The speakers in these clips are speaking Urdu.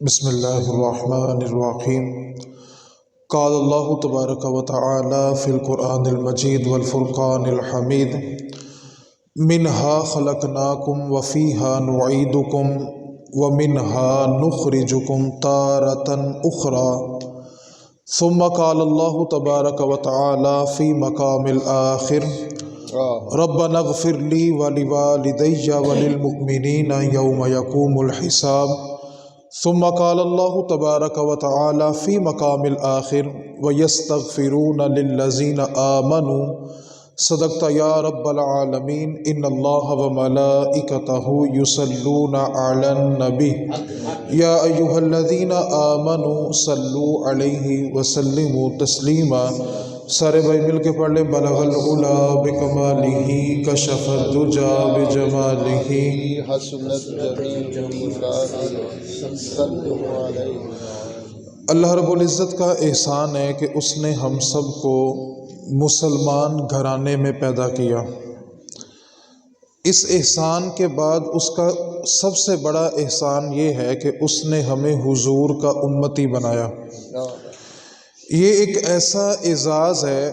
بسم اللہ الرحمن الرحیم قال اللہ تبارک و تعالی فی القرآن المجید والفرقان الحمید منہا خلقناکم وفیہا نعیدکم ومنہا نخرجکم تارة اخرى ثم قال اللہ تبارک و تعالی فی مقام الآخر ربنا اغفر لی ولوالدی وللمؤمنین یوم یقوم الحساب ثم قال اللہ تبارک و تعالی فی مقام الآخر ویستغفرون للذین آمنوا صدقت یا رب العالمین ان اللہ وملائکتہ یصلون علی النبی یا ایہا الذین آمنوا صلوا علیہ وسلموا تسلیما۔ سارے بھائی مل کے پڑھ لیں۔ بلغ العلا بکمالہ کشف الدجا بجمالہ حسنت جمیلہ صلو علیہ۔ اللہ رب العزت کا احسان ہے کہ اس نے ہم سب کو مسلمان گھرانے میں پیدا کیا۔ اس احسان کے بعد اس کا سب سے بڑا احسان یہ ہے کہ اس نے ہمیں حضور کا امتی بنایا۔ یہ ایک ایسا اعزاز ہے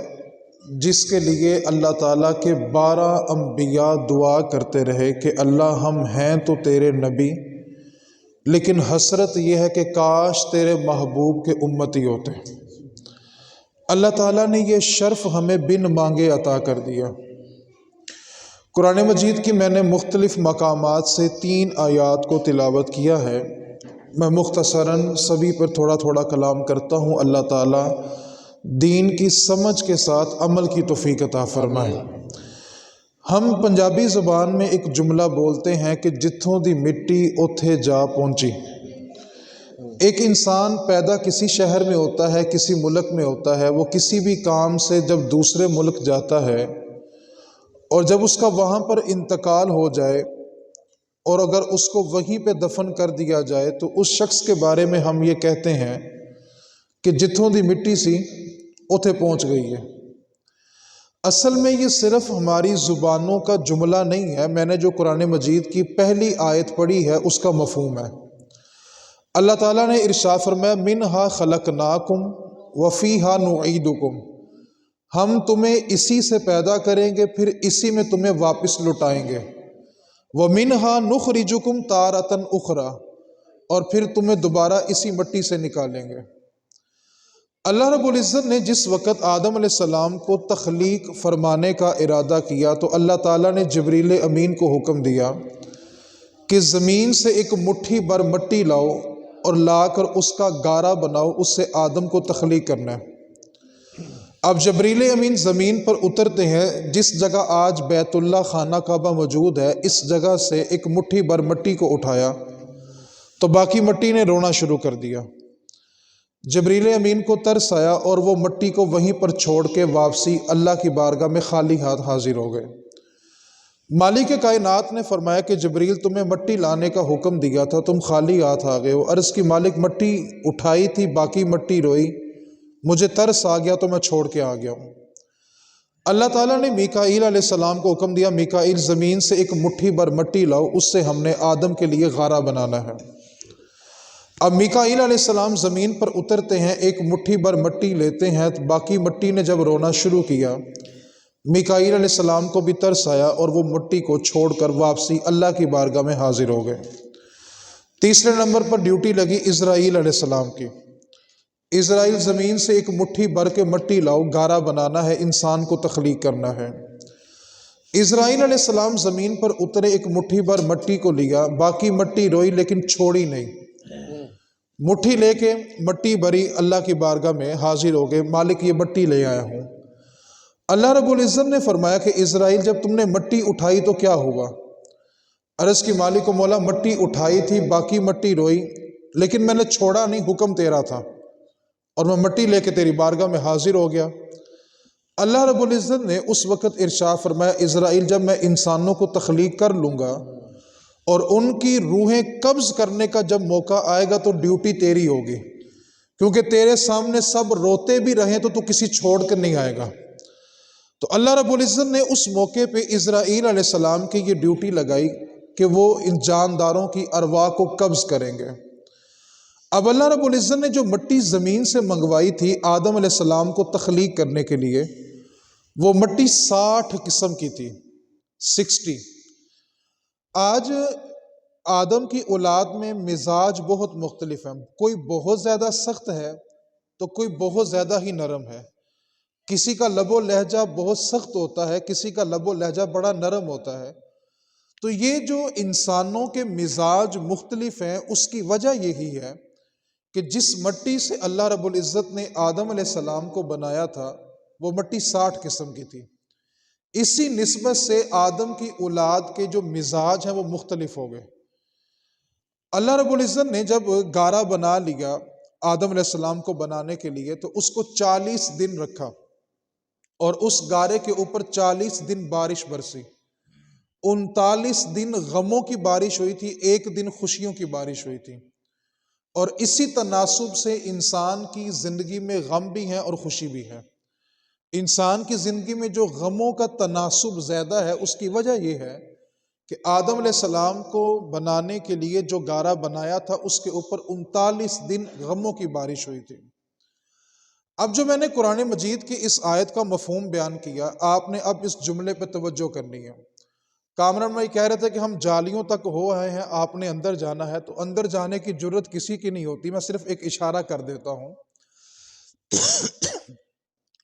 جس کے لیے اللہ تعالیٰ کے 12 انبیاء دعا کرتے رہے کہ اللہ ہم ہیں تو تیرے نبی، لیکن حسرت یہ ہے کہ کاش تیرے محبوب کے امتی ہوتے۔ اللہ تعالیٰ نے یہ شرف ہمیں بن مانگے عطا کر دیا۔ قرآن مجید کی میں نے مختلف مقامات سے 3 آیات کو تلاوت کیا ہے۔ میں مختصراً سبھی پر تھوڑا تھوڑا کلام کرتا ہوں۔ اللہ تعالیٰ دین کی سمجھ کے ساتھ عمل کی توفیق عطا فرمائے۔ ہم پنجابی زبان میں ایک جملہ بولتے ہیں کہ جتھوں دی مٹی اوتھے جا پہنچی۔ ایک انسان پیدا کسی شہر میں ہوتا ہے، کسی ملک میں ہوتا ہے، وہ کسی بھی کام سے جب دوسرے ملک جاتا ہے اور جب اس کا وہاں پر انتقال ہو جائے اور اگر اس کو وہیں پہ دفن کر دیا جائے تو اس شخص کے بارے میں ہم یہ کہتے ہیں کہ جتھوں دی مٹی سی اوتھے پہنچ گئی ہے۔ اصل میں یہ صرف ہماری زبانوں کا جملہ نہیں ہے، میں نے جو قرآن مجید کی پہلی آیت پڑھی ہے اس کا مفہوم ہے۔ اللہ تعالیٰ نے ارشاد فرمایا منہا خلقناکم وفیہا نعیدکم، ہم تمہیں اسی سے پیدا کریں گے پھر اسی میں تمہیں واپس لٹائیں گے۔ ومنہا نخرجکم تارۃ اخری، اور پھر تمہیں دوبارہ اسی مٹی سے نکالیں گے۔ اللہ رب العزت نے جس وقت آدم علیہ السلام کو تخلیق فرمانے کا ارادہ کیا تو اللہ تعالیٰ نے جبریل امین کو حکم دیا کہ زمین سے ایک مٹھی بھر مٹی لاؤ اور لا کر اس کا گارا بناؤ، اس سے آدم کو تخلیق کرنا ہے۔ اب جبریل امین زمین پر اترتے ہیں، جس جگہ آج بیت اللہ خانہ کعبہ موجود ہے، اس جگہ سے ایک مٹھی بھر مٹی کو اٹھایا تو باقی مٹی نے رونا شروع کر دیا۔ جبریل امین کو ترس آیا اور وہ مٹی کو وہیں پر چھوڑ کے واپسی اللہ کی بارگاہ میں خالی ہاتھ حاضر ہو گئے۔ مالک کائنات نے فرمایا کہ جبریل تمہیں مٹی لانے کا حکم دیا تھا، تم خالی ہاتھ آ گئے ہو۔ عرض کی مالک مٹی اٹھائی تھی، باقی مٹی روئی، مجھے ترس آ گیا تو میں چھوڑ کے آ گیا ہوں۔ اللہ تعالیٰ نے میکائیل علیہ السلام کو حکم دیا میکائیل زمین سے ایک مٹھی بھر مٹی لاؤ، اس سے ہم نے آدم کے لیے غارہ بنانا ہے۔ اب میکائیل علیہ السلام زمین پر اترتے ہیں، ایک مٹھی بھر مٹی لیتے ہیں، باقی مٹی نے جب رونا شروع کیا میکائیل علیہ السلام کو بھی ترس آیا اور وہ مٹی کو چھوڑ کر واپسی اللہ کی بارگاہ میں حاضر ہو گئے۔ تیسرے نمبر پر ڈیوٹی لگی اسرائیل علیہ السلام کی۔ اسرائیل زمین سے ایک مٹھی بھر کے مٹی لاؤ، گارا بنانا ہے، انسان کو تخلیق کرنا ہے۔ اسرائیل علیہ السلام زمین پر اترے، ایک مٹھی بھر مٹی کو لیا، باقی مٹی روئی لیکن چھوڑی نہیں۔ مٹھی لے کے مٹی بھری اللہ کی بارگاہ میں حاضر ہو گئے، مالک یہ مٹی لے آیا ہوں۔ اللہ رب العزت نے فرمایا کہ اسرائیل جب تم نے مٹی اٹھائی تو کیا ہوا؟ عرض کی مالک و مولا مٹی اٹھائی تھی، باقی مٹی روئی، لیکن میں نے چھوڑا نہیں، حکم تیرا تھا اور میں مٹی لے کے تیری بارگاہ میں حاضر ہو گیا۔ اللہ رب العزت نے اس وقت ارشاد فرمایا اسرائیل جب میں انسانوں کو تخلیق کر لوں گا اور ان کی روحیں قبض کرنے کا جب موقع آئے گا تو ڈیوٹی تیری ہوگی، کیونکہ تیرے سامنے سب روتے بھی رہیں تو کسی چھوڑ کر نہیں آئے گا۔ تو اللہ رب العزت نے اس موقع پہ اسرائیل علیہ السلام کی یہ ڈیوٹی لگائی کہ وہ ان جانداروں کی ارواح کو قبض کریں گے۔ اب اللہ رب العزت نے جو مٹی زمین سے منگوائی تھی آدم علیہ السلام کو تخلیق کرنے کے لیے، وہ مٹی 60 قسم کی تھی، 60۔ آج آدم کی اولاد میں مزاج بہت مختلف ہیں، کوئی بہت زیادہ سخت ہے تو کوئی بہت زیادہ ہی نرم ہے، کسی کا لب و لہجہ بہت سخت ہوتا ہے، کسی کا لب و لہجہ بڑا نرم ہوتا ہے۔ تو یہ جو انسانوں کے مزاج مختلف ہیں، اس کی وجہ یہی ہے کہ جس مٹی سے اللہ رب العزت نے آدم علیہ السلام کو بنایا تھا وہ مٹی 60 قسم کی تھی۔ اسی نسبت سے آدم کی اولاد کے جو مزاج ہیں وہ مختلف ہو گئے۔ اللہ رب العزت نے جب گارا بنا لیا آدم علیہ السلام کو بنانے کے لیے تو اس کو 40 دن رکھا، اور اس گارے کے اوپر 40 دن بارش برسی، 39 دن غموں کی بارش ہوئی تھی، ایک دن خوشیوں کی بارش ہوئی تھی۔ اور اسی تناسب سے انسان کی زندگی میں غم بھی ہیں اور خوشی بھی ہے۔ انسان کی زندگی میں جو غموں کا تناسب زیادہ ہے اس کی وجہ یہ ہے کہ آدم علیہ السلام کو بنانے کے لیے جو گارا بنایا تھا اس کے اوپر 39 دن غموں کی بارش ہوئی تھی۔ اب جو میں نے قرآن مجید کی اس آیت کا مفہوم بیان کیا، آپ نے اب اس جملے پہ توجہ کرنی ہے۔ کامران بھائی کہہ رہے تھے کہ ہم جالیوں تک ہو آئے ہیں، آپ نے اندر جانا ہے، تو اندر جانے کی جرت کسی کی نہیں ہوتی، میں صرف ایک اشارہ کر دیتا ہوں۔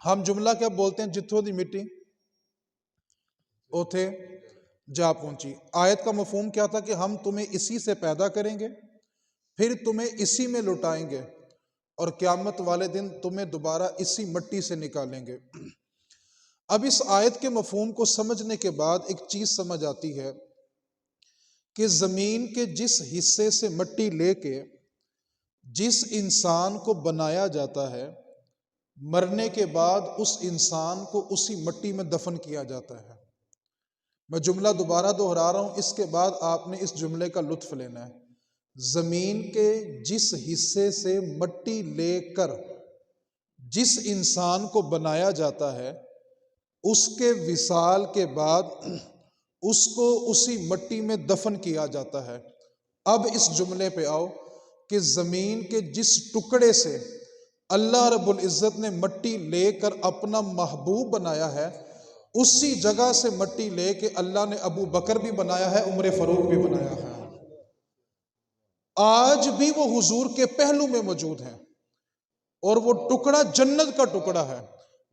ہم جملہ کیا بولتے ہیں؟ جتھوں دی مٹی اوتھے جا پہنچی۔ آیت کا مفہوم کیا تھا کہ ہم تمہیں اسی سے پیدا کریں گے، پھر تمہیں اسی میں لٹائیں گے، اور قیامت والے دن تمہیں دوبارہ اسی مٹی سے نکالیں گے۔ اب اس آیت کے مفہوم کو سمجھنے کے بعد ایک چیز سمجھ آتی ہے کہ زمین کے جس حصے سے مٹی لے کے جس انسان کو بنایا جاتا ہے، مرنے کے بعد اس انسان کو اسی مٹی میں دفن کیا جاتا ہے۔ میں جملہ دوبارہ دہرا رہا ہوں، اس کے بعد آپ نے اس جملے کا لطف لینا ہے۔ زمین کے جس حصے سے مٹی لے کر جس انسان کو بنایا جاتا ہے، اس کے وصال کے بعد اس کو اسی مٹی میں دفن کیا جاتا ہے۔ اب اس جملے پہ آؤ کہ زمین کے جس ٹکڑے سے اللہ رب العزت نے مٹی لے کر اپنا محبوب بنایا ہے، اسی جگہ سے مٹی لے کے اللہ نے ابو بکر بھی بنایا ہے، عمر فاروق بھی بنایا ہے۔ آج بھی وہ حضور کے پہلو میں موجود ہیں، اور وہ ٹکڑا جنت کا ٹکڑا ہے۔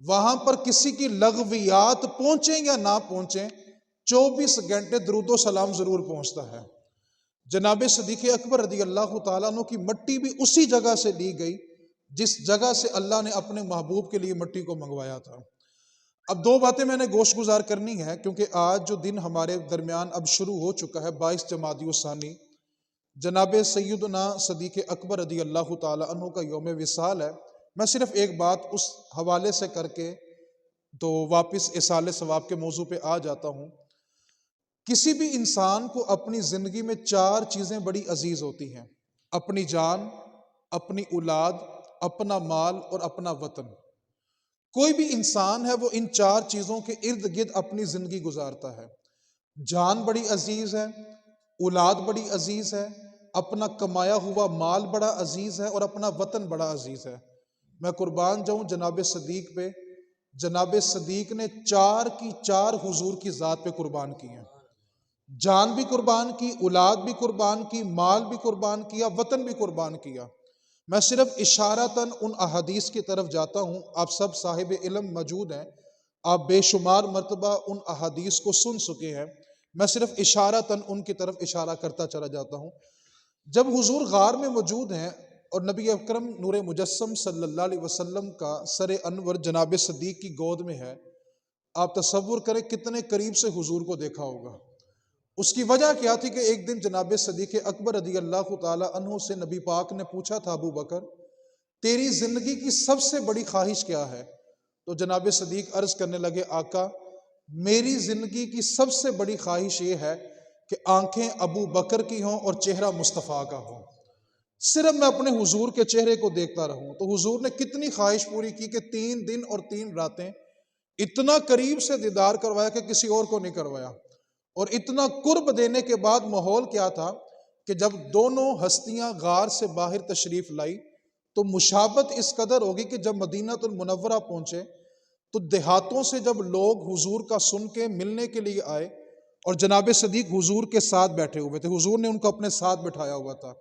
وہاں پر کسی کی لغویات پہنچیں یا نہ پہنچیں، 24 گھنٹے درود و سلام ضرور پہنچتا ہے۔ جناب صدیق اکبر رضی اللہ تعالیٰ عنہ کی مٹی بھی اسی جگہ سے لی گئی جس جگہ سے اللہ نے اپنے محبوب کے لیے مٹی کو منگوایا تھا۔ اب دو باتیں میں نے گوش گزار کرنی ہے، کیونکہ آج جو دن ہمارے درمیان اب شروع ہو چکا ہے، 22 جمادی الثانی، جناب سیدنا صدیق اکبر رضی اللہ تعالیٰ عنہ کا یوم وصال ہے۔ میں صرف ایک بات اس حوالے سے کر کے تو واپس اصالِ ثواب کے موضوع پہ آ جاتا ہوں۔ کسی بھی انسان کو اپنی زندگی میں 4 چیزیں بڑی عزیز ہوتی ہیں: اپنی جان، اپنی اولاد، اپنا مال اور اپنا وطن۔ کوئی بھی انسان ہے وہ ان 4 چیزوں کے ارد گرد اپنی زندگی گزارتا ہے۔ جان بڑی عزیز ہے، اولاد بڑی عزیز ہے، اپنا کمایا ہوا مال بڑا عزیز ہے، اور اپنا وطن بڑا عزیز ہے۔ میں قربان جاؤں جناب صدیق پہ۔ جناب صدیق نے 4 کی 4 حضور کی ذات پہ قربان کی ہیں۔ جان بھی قربان کی، اولاد بھی قربان کی، مال بھی قربان کیا، وطن بھی قربان کیا۔ میں صرف اشارتاً ان احادیث کی طرف جاتا ہوں، آپ سب صاحب علم موجود ہیں، آپ بے شمار مرتبہ ان احادیث کو سن چکے ہیں، میں صرف اشارتاً ان کی طرف اشارہ کرتا چلا جاتا ہوں۔ جب حضور غار میں موجود ہیں اور نبی اکرم نور مجسم صلی اللہ علیہ وسلم کا سر انور جناب صدیق کی گود میں ہے، آپ تصور کریں کتنے قریب سے حضور کو دیکھا ہوگا۔ اس کی وجہ کیا تھی کہ ایک دن جناب صدیق اکبر رضی اللہ تعالی عنہ سے نبی پاک نے پوچھا تھا، ابو بکر تیری زندگی کی سب سے بڑی خواہش کیا ہے؟ تو جناب صدیق عرض کرنے لگے، آقا میری زندگی کی سب سے بڑی خواہش یہ ہے کہ آنکھیں ابو بکر کی ہوں اور چہرہ مصطفیٰ کا ہو، صرف میں اپنے حضور کے چہرے کو دیکھتا رہوں۔ تو حضور نے کتنی خواہش پوری کی کہ 3 دن اور 3 راتیں اتنا قریب سے دیدار کروایا کہ کسی اور کو نہیں کروایا۔ اور اتنا قرب دینے کے بعد ماحول کیا تھا کہ جب دونوں ہستیاں غار سے باہر تشریف لائی تو مشابت اس قدر ہوگی کہ جب مدینہ المنورہ پہنچے تو دیہاتوں سے جب لوگ حضور کا سن کے ملنے کے لیے آئے اور جناب صدیق حضور کے ساتھ بیٹھے ہوئے تھے، حضور نے ان کو اپنے ساتھ بٹھایا ہوا تھا۔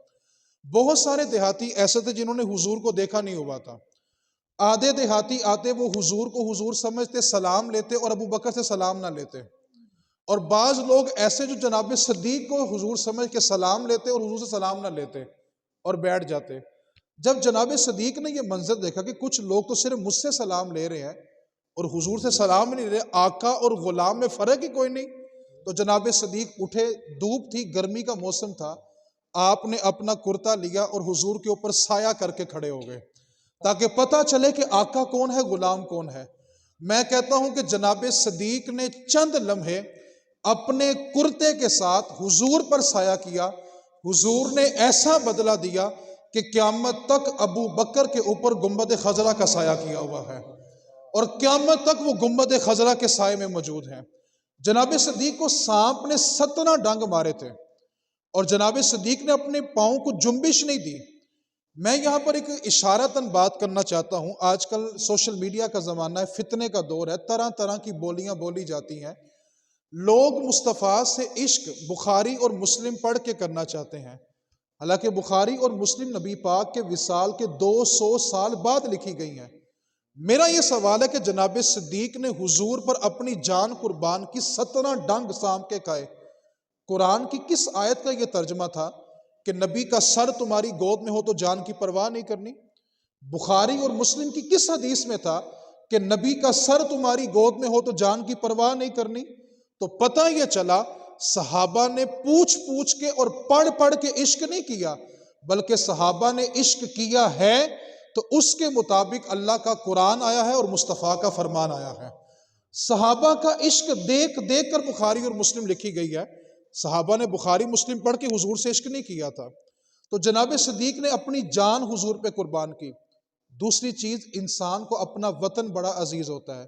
بہت سارے دیہاتی ایسے تھے جنہوں نے حضور کو دیکھا نہیں ہوا تھا۔ آدھے دیہاتی آتے وہ حضور کو حضور سمجھتے، سلام لیتے اور ابو بکر سے سلام نہ لیتے، اور بعض لوگ ایسے جو جناب صدیق کو حضور سمجھ کے سلام لیتے اور حضور سے سلام نہ لیتے اور بیٹھ جاتے۔ جب جناب صدیق نے یہ منظر دیکھا کہ کچھ لوگ تو صرف مجھ سے سلام لے رہے ہیں اور حضور سے سلام نہیں لے رہے، آقا اور غلام میں فرق ہی کوئی نہیں، تو جناب صدیق اٹھے، دھوپ تھی، گرمی کا موسم تھا، آپ نے اپنا کرتا لیا اور حضور کے اوپر سایہ کر کے کھڑے ہو گئے تاکہ پتہ چلے کہ آقا کون ہے، غلام کون ہے۔ میں کہتا ہوں کہ جناب صدیق نے چند لمحے اپنے کرتے کے ساتھ حضور پر سایہ کیا، حضور نے ایسا بدلہ دیا کہ قیامت تک ابو بکر کے اوپر گنبد خضرا کا سایہ کیا ہوا ہے اور قیامت تک وہ گنبد خضرا کے سائے میں موجود ہیں۔ جناب صدیق کو سانپ نے 17 ڈنگ مارے تھے اور جناب صدیق نے اپنے پاؤں کو جنبش نہیں دی۔ میں یہاں پر ایک اشارتاً بات کرنا چاہتا ہوں، آج کل سوشل میڈیا کا زمانہ ہے، فتنے کا دور ہے، طرح طرح کی بولیاں بولی جاتی ہیں، لوگ مصطفیٰ سے عشق بخاری اور مسلم پڑھ کے کرنا چاہتے ہیں، حالانکہ بخاری اور مسلم نبی پاک کے وصال کے 200 سال بعد لکھی گئی ہیں۔ میرا یہ سوال ہے کہ جناب صدیق نے حضور پر اپنی جان قربان کی، 17 ڈنگ سانپ کے کھائے، قرآن کی کس آیت کا یہ ترجمہ تھا کہ نبی کا سر تمہاری گود میں ہو تو جان کی پرواہ نہیں کرنی؟ بخاری اور مسلم کی کس حدیث میں تھا کہ نبی کا سر تمہاری گود میں ہو تو جان کی پرواہ نہیں کرنی؟ تو پتہ یہ چلا صحابہ نے پوچھ پوچھ کے اور پڑھ پڑھ کے عشق نہیں کیا، بلکہ صحابہ نے عشق کیا ہے تو اس کے مطابق اللہ کا قرآن آیا ہے اور مصطفیٰ کا فرمان آیا ہے۔ صحابہ کا عشق دیکھ دیکھ کر بخاری اور مسلم لکھی گئی ہے، صحابہ نے بخاری مسلم پڑھ کے حضور سے عشق نہیں کیا تھا۔ تو جناب صدیق نے اپنی جان حضور پہ قربان کی۔ دوسری چیز، انسان کو اپنا وطن بڑا عزیز ہوتا ہے،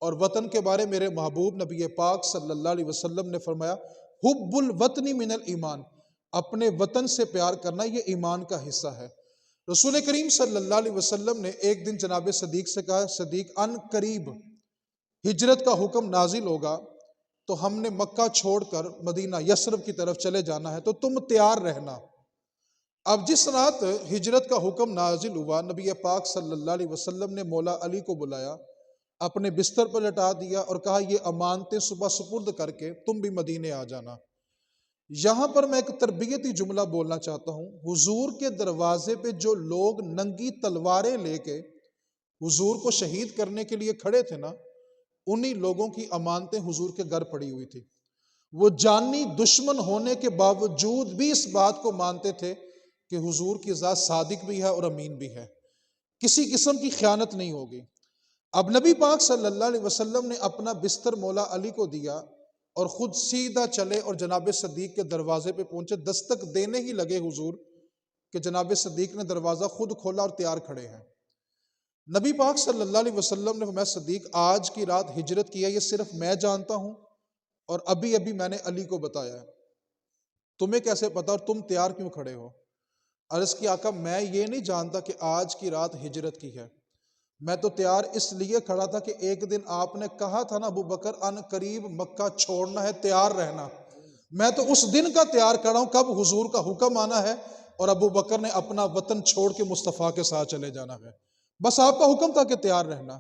اور وطن کے بارے میرے محبوب نبی پاک صلی اللہ علیہ وسلم نے فرمایا، حب الوطن من الایمان، اپنے وطن سے پیار کرنا یہ ایمان کا حصہ ہے۔ رسول کریم صلی اللہ علیہ وسلم نے ایک دن جناب صدیق سے کہا، صدیق ان قریب ہجرت کا حکم نازل ہوگا تو ہم نے مکہ چھوڑ کر مدینہ یثرب کی طرف چلے جانا ہے، تو تم تیار رہنا۔ اب جس رات ہجرت کا حکم نازل ہوا، نبی پاک صلی اللہ علیہ وسلم نے مولا علی کو بلایا، اپنے بستر پر لٹا دیا اور کہا یہ امانتیں صبح سپرد کر کے تم بھی مدینے آ جانا۔ یہاں پر میں ایک تربیتی جملہ بولنا چاہتا ہوں، حضور کے دروازے پہ جو لوگ ننگی تلواریں لے کے حضور کو شہید کرنے کے لیے کھڑے تھے نا، انہی لوگوں کی امانتیں حضور کے گھر پڑی ہوئی تھی۔ وہ جانی دشمن ہونے کے باوجود بھی اس بات کو مانتے تھے کہ حضور کی ذات صادق بھی ہے اور امین بھی ہے، کسی قسم کی خیانت نہیں ہوگی۔ اب نبی پاک صلی اللہ علیہ وسلم نے اپنا بستر مولا علی کو دیا اور خود سیدھا چلے اور جناب صدیق کے دروازے پہ پہنچے۔ دستک دینے ہی لگے حضور کہ جناب صدیق نے دروازہ خود کھولا اور تیار کھڑے ہیں۔ نبی پاک صلی اللہ علیہ وسلم نے فرمایا، صدیق آج کی رات ہجرت کی ہے یہ صرف میں جانتا ہوں اور ابھی ابھی میں نے علی کو بتایا ہے، تمہیں کیسے پتا اور تم تیار کیوں کھڑے ہو؟ عرض کی آقا میں یہ نہیں جانتا کہ آج کی رات ہجرت کی ہے، میں تو تیار اس لیے کھڑا تھا کہ ایک دن آپ نے کہا تھا نا ابو بکر ان قریب مکہ چھوڑنا ہے، تیار رہنا، میں تو اس دن کا تیار کھڑا ہوں کب حضور کا حکم آنا ہے اور ابو بکر نے اپنا وطن چھوڑ کے مصطفیٰ کے ساتھ چلے جانا ہے، بس آپ کا حکم تھا کہ تیار رہنا۔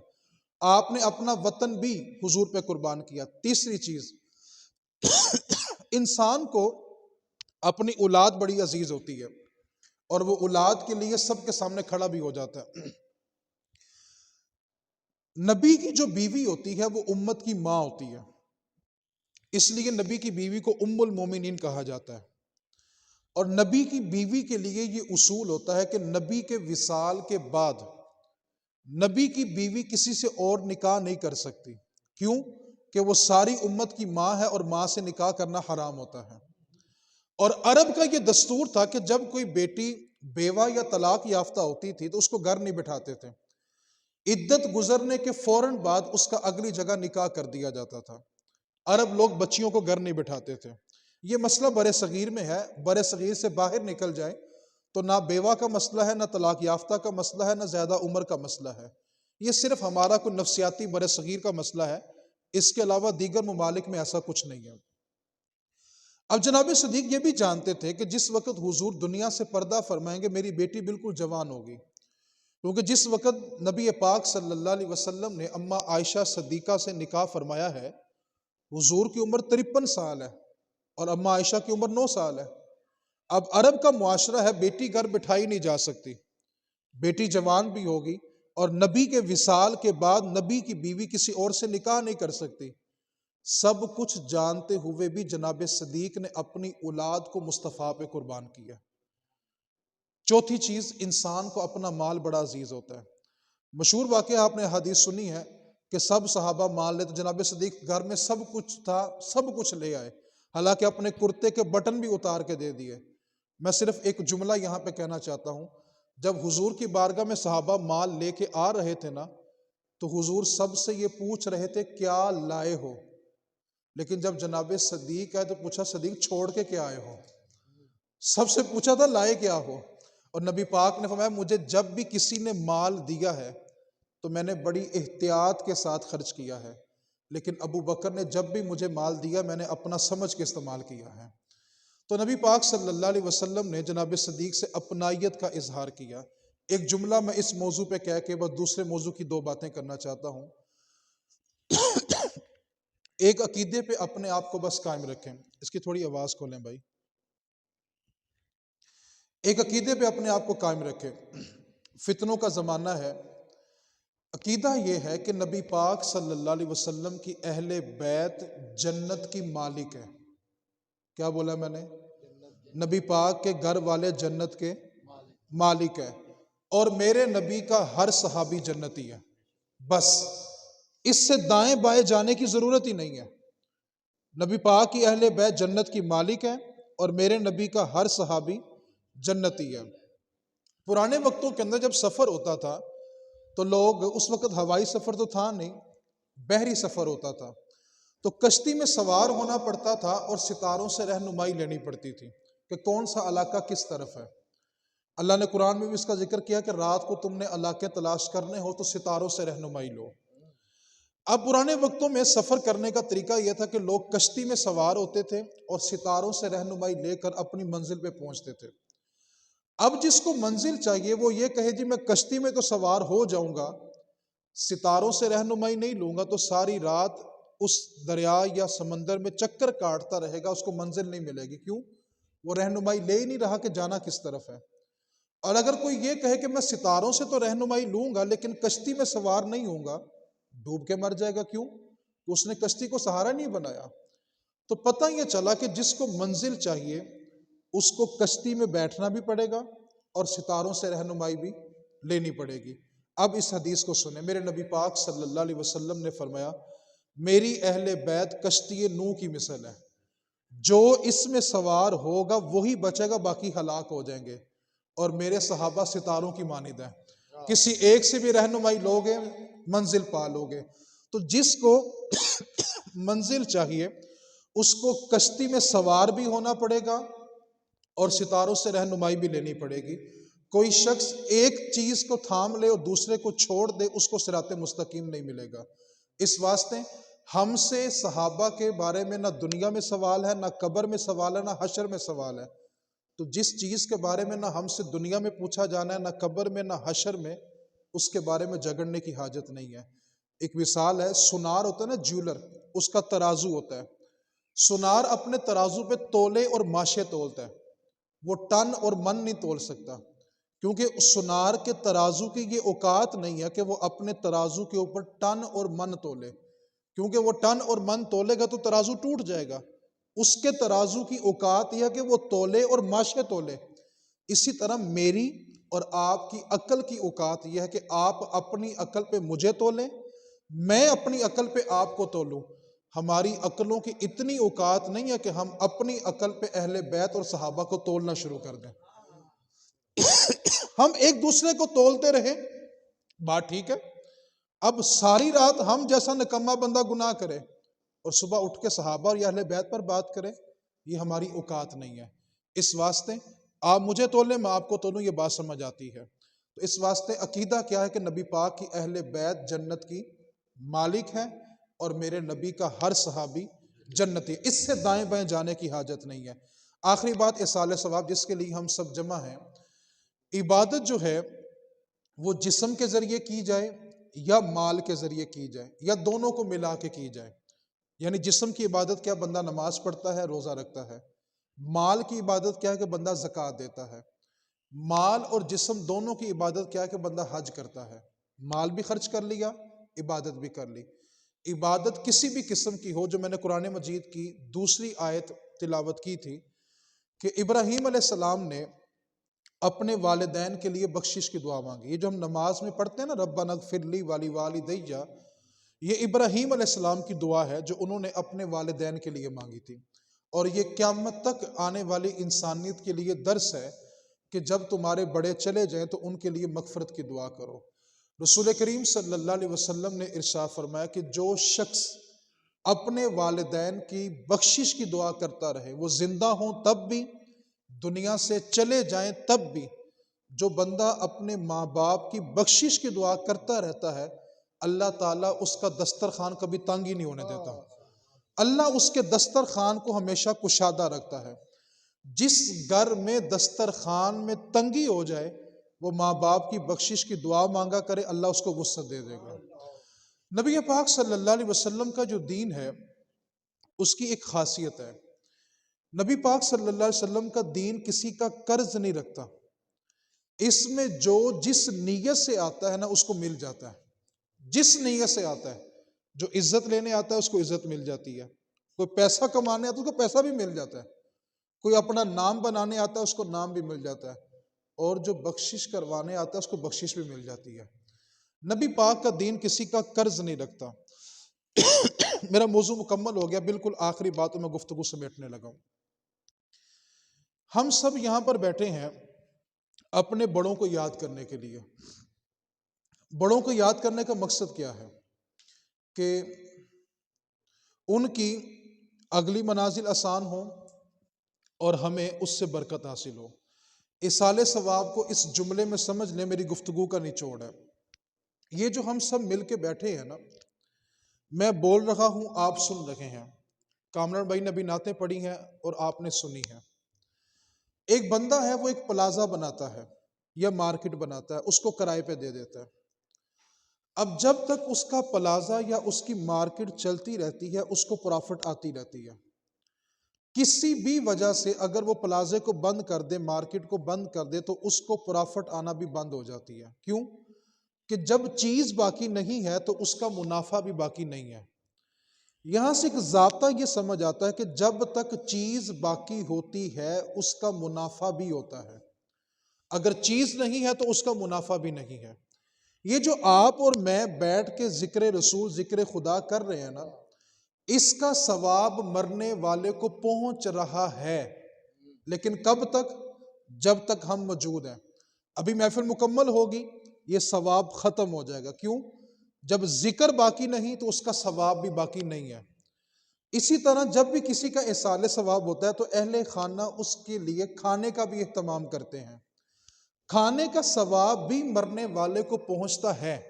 آپ نے اپنا وطن بھی حضور پہ قربان کیا۔ تیسری چیز، انسان کو اپنی اولاد بڑی عزیز ہوتی ہے اور وہ اولاد کے لیے سب کے سامنے کھڑا بھی ہو جاتا ہے۔ نبی کی جو بیوی ہوتی ہے وہ امت کی ماں ہوتی ہے، اس لیے نبی کی بیوی کو ام المومنین کہا جاتا ہے، اور نبی کی بیوی کے لیے یہ اصول ہوتا ہے کہ نبی کے وصال کے بعد نبی کی بیوی کسی سے اور نکاح نہیں کر سکتی۔ کیوں؟ کہ وہ ساری امت کی ماں ہے اور ماں سے نکاح کرنا حرام ہوتا ہے۔ اور عرب کا یہ دستور تھا کہ جب کوئی بیٹی بیوہ یا طلاق یافتہ ہوتی تھی تو اس کو گھر نہیں بٹھاتے تھے، عدت گزرنے کے فوراً بعد اس کا اگلی جگہ نکاح کر دیا جاتا تھا۔ عرب لوگ بچیوں کو گھر نہیں بٹھاتے تھے، یہ مسئلہ بر صغیر میں ہے، بر صغیر سے باہر نکل جائے تو نہ بیوہ کا مسئلہ ہے، نہ طلاق یافتہ کا مسئلہ ہے، نہ زیادہ عمر کا مسئلہ ہے۔ یہ صرف ہمارا کوئی نفسیاتی بر صغیر کا مسئلہ ہے، اس کے علاوہ دیگر ممالک میں ایسا کچھ نہیں ہے۔ اب جناب صدیق یہ بھی جانتے تھے کہ جس وقت حضور دنیا سے پردہ فرمائیں گے میری بیٹی بالکل جوان ہوگی، کیونکہ جس وقت نبی پاک صلی اللہ علیہ وسلم نے اماں عائشہ صدیقہ سے نکاح فرمایا ہے، حضور کی عمر 53 سال ہے اور اماں عائشہ کی عمر 9 سال ہے۔ اب عرب کا معاشرہ ہے، بیٹی گھر بٹھائی نہیں جا سکتی، بیٹی جوان بھی ہوگی اور نبی کے وصال کے بعد نبی کی بیوی کسی اور سے نکاح نہیں کر سکتی۔ سب کچھ جانتے ہوئے بھی جناب صدیق نے اپنی اولاد کو مصطفیٰ پہ قربان کیا۔ چوتھی چیز، انسان کو اپنا مال بڑا عزیز ہوتا ہے۔ مشہور واقعہ آپ نے حدیث سنی ہے کہ سب صحابہ مال لے تو جناب صدیق گھر میں سب کچھ تھا، سب کچھ لے آئے، حالانکہ اپنے کرتے کے بٹن بھی اتار کے دے دیے۔ میں صرف ایک جملہ یہاں پہ کہنا چاہتا ہوں، جب حضور کی بارگاہ میں صحابہ مال لے کے آ رہے تھے نا، تو حضور سب سے یہ پوچھ رہے تھے کیا لائے ہو، لیکن جب جناب صدیق آئے تو پوچھا صدیق چھوڑ کے کیا آئے ہو؟ سب سے پوچھا تھا لائے کیا ہو؟ اور نبی پاک نے فرمایا مجھے جب بھی کسی نے مال دیا ہے تو میں نے بڑی احتیاط کے ساتھ خرچ کیا ہے، لیکن ابو بکر نے جب بھی مجھے مال دیا میں نے اپنا سمجھ کے استعمال کیا ہے۔ تو نبی پاک صلی اللہ علیہ وسلم نے جناب صدیق سے اپنائیت کا اظہار کیا۔ ایک جملہ میں اس موضوع پہ کہہ کے بس دوسرے موضوع کی 2 باتیں کرنا چاہتا ہوں۔ ایک عقیدے پہ اپنے آپ کو بس قائم رکھیں، اس کی تھوڑی آواز کھولیں بھائی۔ ایک عقیدے پہ اپنے آپ کو قائم رکھیں۔ فتنوں کا زمانہ ہے، عقیدہ یہ ہے کہ نبی پاک صلی اللہ علیہ وسلم کی اہل بیت جنت کی مالک ہے۔ کیا بولا میں نے؟ نبی پاک کے گھر والے جنت کے مالک ہے، اور میرے نبی کا ہر صحابی جنتی ہے۔ بس اس سے دائیں بائیں جانے کی ضرورت ہی نہیں ہے۔ نبی پاک کی اہل بیت جنت کی مالک ہے اور میرے نبی کا ہر صحابی جنتی ہے۔ پرانے وقتوں کے اندر جب سفر ہوتا تھا تو لوگ، اس وقت ہوائی سفر تو تھا نہیں، بحری سفر ہوتا تھا، تو کشتی میں سوار ہونا پڑتا تھا اور ستاروں سے رہنمائی لینی پڑتی تھی کہ کون سا علاقہ کس طرف ہے۔ اللہ نے قرآن میں بھی اس کا ذکر کیا کہ رات کو تم نے علاقے تلاش کرنے ہو تو ستاروں سے رہنمائی لو۔ اب پرانے وقتوں میں سفر کرنے کا طریقہ یہ تھا کہ لوگ کشتی میں سوار ہوتے تھے اور ستاروں سے رہنمائی لے کر اپنی منزل پہ پہنچتے تھے۔ اب جس کو منزل چاہیے وہ یہ کہے جی میں کشتی میں تو سوار ہو جاؤں گا، ستاروں سے رہنمائی نہیں لوں گا، تو ساری رات اس دریا یا سمندر میں چکر کاٹتا رہے گا، اس کو منزل نہیں ملے گی۔ کیوں؟ وہ رہنمائی لے ہی نہیں رہا کہ جانا کس طرف ہے۔ اور اگر کوئی یہ کہے کہ میں ستاروں سے تو رہنمائی لوں گا لیکن کشتی میں سوار نہیں ہوں گا، ڈوب کے مر جائے گا۔ کیوں؟ اس نے کشتی کو سہارا نہیں بنایا۔ تو پتہ یہ چلا کہ جس کو منزل چاہیے اس کو کشتی میں بیٹھنا بھی پڑے گا اور ستاروں سے رہنمائی بھی لینی پڑے گی۔ اب اس حدیث کو سنیں، میرے نبی پاک صلی اللہ علیہ وسلم نے فرمایا میری اہل بیت کشتی نوح کی مثل ہے، جو اس میں سوار ہوگا وہی بچے گا، باقی ہلاک ہو جائیں گے، اور میرے صحابہ ستاروں کی مانند ہیں، کسی ایک سے بھی رہنمائی لوگے منزل پا لوگے۔ تو جس کو منزل چاہیے اس کو کشتی میں سوار بھی ہونا پڑے گا اور ستاروں سے رہنمائی بھی لینی پڑے گی۔ کوئی شخص ایک چیز کو تھام لے اور دوسرے کو چھوڑ دے، اس کو صراط مستقیم نہیں ملے گا۔ اس واسطے ہم سے صحابہ کے بارے میں نہ دنیا میں سوال ہے، نہ قبر میں سوال ہے، نہ حشر میں سوال ہے۔ تو جس چیز کے بارے میں نہ ہم سے دنیا میں پوچھا جانا ہے، نہ قبر میں، نہ حشر میں، اس کے بارے میں جھگڑنے کی حاجت نہیں ہے۔ ایک مثال ہے، سونار ہوتا ہے نا جیولر، اس کا ترازو ہوتا ہے۔ سونار اپنے ترازو پہ تولے اور ماشے تولتا ہے، وہ ٹن اور من نہیں تول سکتا، کیونکہ سونار کے ترازو کی یہ اوقات نہیں ہے کہ وہ اپنے ترازو کے اوپر ٹن اور من تولے، کیونکہ وہ ٹن اور من تولے گا تو ترازو ٹوٹ جائے گا۔ اس کے ترازو کی اوقات یہ ہے کہ وہ تولے اور ماشے تولے۔ اسی طرح میری اور آپ کی عقل کی اوقات یہ ہے کہ آپ اپنی عقل پہ مجھے تولیں، میں اپنی عقل پہ آپ کو تولوں۔ ہماری عقلوں کی اتنی اوقات نہیں ہے کہ ہم اپنی عقل پہ اہل بیت اور صحابہ کو تولنا شروع کر دیں۔ ہم ایک دوسرے کو تولتے رہے، بات ٹھیک ہے۔ اب ساری رات ہم جیسا نکما بندہ گناہ کرے اور صبح اٹھ کے صحابہ اور اہل بیت پر بات کرے، یہ ہماری اوقات نہیں ہے۔ اس واسطے آپ مجھے تولیں میں آپ کو تولوں، یہ بات سمجھ آتی ہے۔ تو اس واسطے عقیدہ کیا ہے کہ نبی پاک کی اہل بیت جنت کی مالک ہے، اور میرے نبی کا ہر صحابی جنتی ہے، اس سے دائیں بائیں جانے کی حاجت نہیں ہے۔ آخری بات ایصال ثواب، جس کے لیے ہم سب جمع ہیں۔ عبادت جو ہے وہ جسم کے ذریعے کی جائے یا مال کے ذریعے کی جائے، یا دونوں کو ملا کے کی جائے۔ یعنی جسم کی عبادت کیا؟ بندہ نماز پڑھتا ہے، روزہ رکھتا ہے۔ مال کی عبادت کیا ہے؟ کہ بندہ زکوٰۃ دیتا ہے۔ مال اور جسم دونوں کی عبادت کیا ہے؟ کہ بندہ حج کرتا ہے۔ مال بھی خرچ کر لیا، عبادت بھی کر لی۔ عبادت کسی بھی قسم کی ہو، جو میں نے قرآن مجید کی دوسری آیت تلاوت کی تھی کہ ابراہیم علیہ السلام نے اپنے والدین کے لیے بخشش کی دعا مانگی۔ یہ جو ہم نماز میں پڑھتے ہیں نا، ربنا اغفر لی ولوالدی، یہ ابراہیم علیہ السلام کی دعا ہے جو انہوں نے اپنے والدین کے لیے مانگی تھی، اور یہ قیامت تک آنے والی انسانیت کے لیے درس ہے کہ جب تمہارے بڑے چلے جائیں تو ان کے لیے مغفرت کی دعا کرو۔ رسول کریم صلی اللہ علیہ وسلم نے ارشاد فرمایا کہ جو شخص اپنے والدین کی بخشش کی دعا کرتا رہے، وہ زندہ ہوں تب بھی، دنیا سے چلے جائیں تب بھی، جو بندہ اپنے ماں باپ کی بخشش کی دعا کرتا رہتا ہے، اللہ تعالیٰ اس کا دسترخوان کبھی تنگ ہی نہیں ہونے دیتا۔ اللہ اس کے دسترخوان کو ہمیشہ کشادہ رکھتا ہے۔ جس گھر میں دسترخوان میں تنگی ہو جائے، وہ ماں باپ کی بخشش کی دعا مانگا کرے، اللہ اس کو وسعت دے دے گا۔ نبی پاک صلی اللہ علیہ وسلم کا جو دین ہے، اس کی ایک خاصیت ہے، نبی پاک صلی اللہ علیہ وسلم کا دین کسی کا قرض نہیں رکھتا۔ اس میں جو جس نیت سے آتا ہے نا، اس کو مل جاتا ہے۔ جس نیت سے آتا ہے، جو عزت لینے آتا ہے اس کو عزت مل جاتی ہے، کوئی پیسہ کمانے آتا ہے اس کو پیسہ بھی مل جاتا ہے، کوئی اپنا نام بنانے آتا ہے اس کو نام بھی مل جاتا ہے، اور جو بخشش کروانے آتا ہے اس کو بخشش بھی مل جاتی ہے۔ نبی پاک کا دین کسی کا قرض نہیں رکھتا۔ میرا موضوع مکمل ہو گیا، بالکل آخری باتوں میں گفتگو سمیٹنے لگا ہوں۔ ہم سب یہاں پر بیٹھے ہیں اپنے بڑوں کو یاد کرنے کے لیے۔ بڑوں کو یاد کرنے کا مقصد کیا ہے؟ کہ ان کی اگلی منازل آسان ہو اور ہمیں اس سے برکت حاصل ہو۔ ایصال ثواب کو اس جملے میں سمجھ لیں، میری گفتگو کا نچوڑ ہے۔ یہ جو ہم سب مل کے بیٹھے ہیں نا، میں بول رہا ہوں، آپ سن رہے ہیں، کامران بھائی نے ابھی نعتیں پڑھی ہیں اور آپ نے سنی ہیں۔ ایک بندہ ہے، وہ ایک پلازہ بناتا ہے یا مارکیٹ بناتا ہے، اس کو کرائے پہ دے دیتا ہے۔ اب جب تک اس کا پلازہ یا اس کی مارکیٹ چلتی رہتی ہے، اس کو پرافٹ آتی رہتی ہے۔ کسی بھی وجہ سے اگر وہ پلازے کو بند کر دے، مارکیٹ کو بند کر دے، تو اس کو پرافٹ آنا بھی بند ہو جاتی ہے۔ کیوں؟ کہ جب چیز باقی نہیں ہے تو اس کا منافع بھی باقی نہیں ہے۔ یہاں سے ایک ضابطہ یہ سمجھ آتا ہے کہ جب تک چیز باقی ہوتی ہے اس کا منافع بھی ہوتا ہے، اگر چیز نہیں ہے تو اس کا منافع بھی نہیں ہے۔ یہ جو آپ اور میں بیٹھ کے ذکر رسول، ذکر خدا کر رہے ہیں نا، اس کا ثواب مرنے والے کو پہنچ رہا ہے، لیکن کب تک؟ جب تک ہم موجود ہیں۔ ابھی محفل مکمل ہوگی، یہ ثواب ختم ہو جائے گا۔ کیوں؟ جب ذکر باقی نہیں تو اس کا ثواب بھی باقی نہیں ہے۔ اسی طرح جب بھی کسی کا ایصال ثواب ہوتا ہے تو اہل خانہ اس کے لیے کھانے کا بھی اہتمام کرتے ہیں۔ کھانے کا ثواب بھی مرنے والے کو پہنچتا ہے،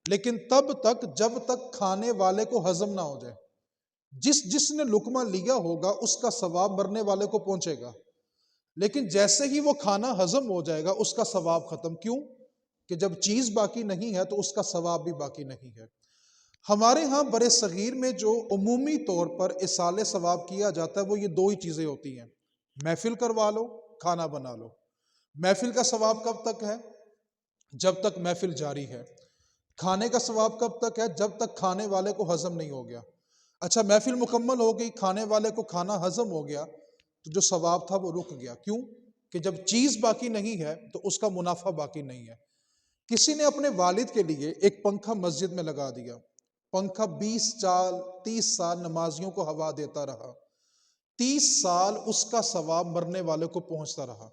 لیکن تب تک جب تک کھانے والے کو ہضم نہ ہو جائے۔ جس نے لقمہ لیا ہوگا اس کا ثواب مرنے والے کو پہنچے گا، لیکن جیسے ہی وہ کھانا ہضم ہو جائے گا اس کا ثواب ختم۔ کیوں؟ کہ جب چیز باقی نہیں ہے تو اس کا ثواب بھی باقی نہیں ہے۔ ہمارے ہاں برِ صغیر میں جو عمومی طور پر ایصال ثواب کیا جاتا ہے، وہ یہ دو ہی چیزیں ہوتی ہیں: محفل کروا لو، کھانا بنا لو۔ محفل کا ثواب کب تک ہے؟ جب تک محفل جاری ہے۔ کھانے کا ثواب کب تک ہے؟ جب تک کھانے والے کو ہضم نہیں ہو گیا۔ اچھا، محفل مکمل ہو گئی، کھانے والے کو کھانا ہضم ہو گیا، تو جو ثواب تھا وہ رک گیا۔ کیوں؟ کہ جب چیز باقی نہیں ہے تو اس کا منافع باقی نہیں ہے۔ کسی نے اپنے والد کے لیے ایک پنکھا مسجد میں لگا دیا، پنکھا 20 سال 30 سال نمازیوں کو ہوا دیتا رہا، 30 سال اس کا ثواب مرنے والے کو پہنچتا رہا۔